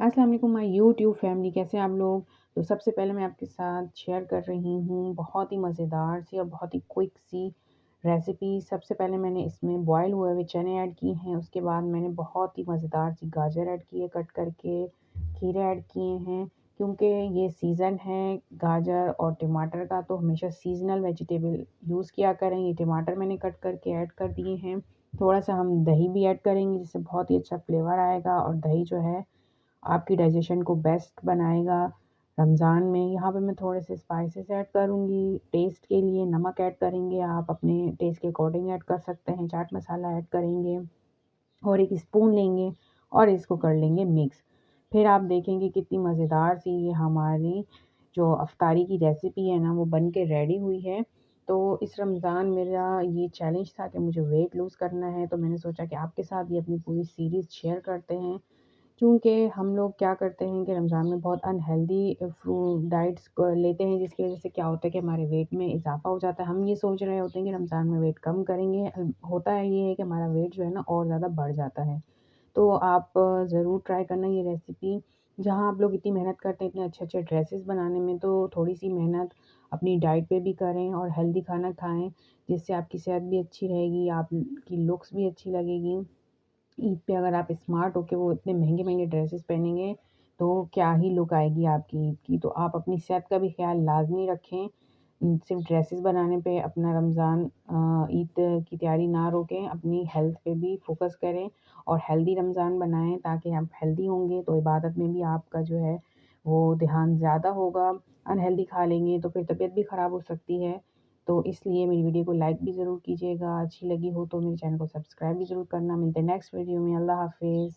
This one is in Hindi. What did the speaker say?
अस्सलाम वालेकुम माय यूट्यूब फैमिली, कैसे हैं आप लोग। तो सबसे पहले मैं आपके साथ शेयर कर रही हूँ बहुत ही मज़ेदार सी और बहुत ही क्विक सी रेसिपी। सबसे पहले मैंने इसमें बॉयल हुए हुए चने ऐड किए हैं, उसके बाद मैंने बहुत ही मज़ेदार सी गाजर ऐड की है कट करके, खीरे ऐड किए हैं क्योंकि ये सीज़न है गाजर और टमाटर का, तो हमेशा सीज़नल वेजिटेबल यूज़ किया करें। ये टमाटर मैंने कट करके ऐड कर दिए हैं। थोड़ा सा हम दही भी ऐड करेंगे जिससे बहुत ही अच्छा फ्लेवर आएगा, और दही जो है आपकी डाइजेशन को बेस्ट बनाएगा रमज़ान में। यहाँ पे मैं थोड़े से स्पाइसेस ऐड करूँगी टेस्ट के लिए। नमक ऐड करेंगे, आप अपने टेस्ट के अकॉर्डिंग ऐड कर सकते हैं। चाट मसाला ऐड करेंगे और 1 स्पून लेंगे और इसको कर लेंगे मिक्स। फिर आप देखेंगे कितनी मज़ेदार सी ये हमारी जो अफ्तारी की रेसिपी है ना, वो बन के रेडी हुई है। तो इस रमज़ान मेरा ये चैलेंज था कि मुझे वेट लूज़ करना है, तो मैंने सोचा कि आपके साथ ये अपनी पूरी सीरीज़ शेयर करते हैं। चूँकि हम लोग क्या करते हैं कि रमज़ान में बहुत अनहेल्दी फ्रूट डाइट्स क लेते हैं, जिसकी वज़ह से क्या होता है कि हमारे वेट में इज़ाफ़ा हो जाता है। हम ये सोच रहे होते हैं कि रमज़ान में वेट कम करेंगे, होता है ये है कि हमारा वेट जो है ना और ज़्यादा बढ़ जाता है। तो आप ज़रूर ट्राई करना ये रेसिपी। जहाँ आप लोग इतनी मेहनत करते हैं इतने अच्छे-अच्छे ड्रेसेस बनाने में, तो थोड़ी-सी मेहनत अपनी डाइट पे भी करें और हेल्दी खाना खाएँ, जिससे आपकी सेहत भी अच्छी रहेगी, आपकी लुक्स भी अच्छी लगेगी। ईद पे अगर आप स्मार्ट होके वो इतने महँगे-महँगे ड्रेसेस पहनेंगे, तो क्या ही लुक आएगी आपकी ईद की। तो आप अपनी सेहत का भी ख़्याल लाज़मी रखें। सिर्फ़ ड्रेसेस बनाने पे अपना रमज़ान ईद की तैयारी ना रोकें, अपनी हेल्थ पे भी फ़ोकस करें और हेल्दी रमज़ान बनाएँ, ताकि आप हेल्दी होंगे तो इबादत में भी आपका जो है वो ध्यान ज़्यादा होगा। अनहेल्दी खा लेंगे तो फिर तबीयत भी ख़राब हो सकती है। तो इसलिए मेरी वीडियो को लाइक भी ज़रूर कीजिएगा, अच्छी लगी हो तो मेरे चैनल को सब्सक्राइब भी ज़रूर करना। मिलते हैं नेक्स्ट वीडियो में। अल्लाह हाफ़िज़।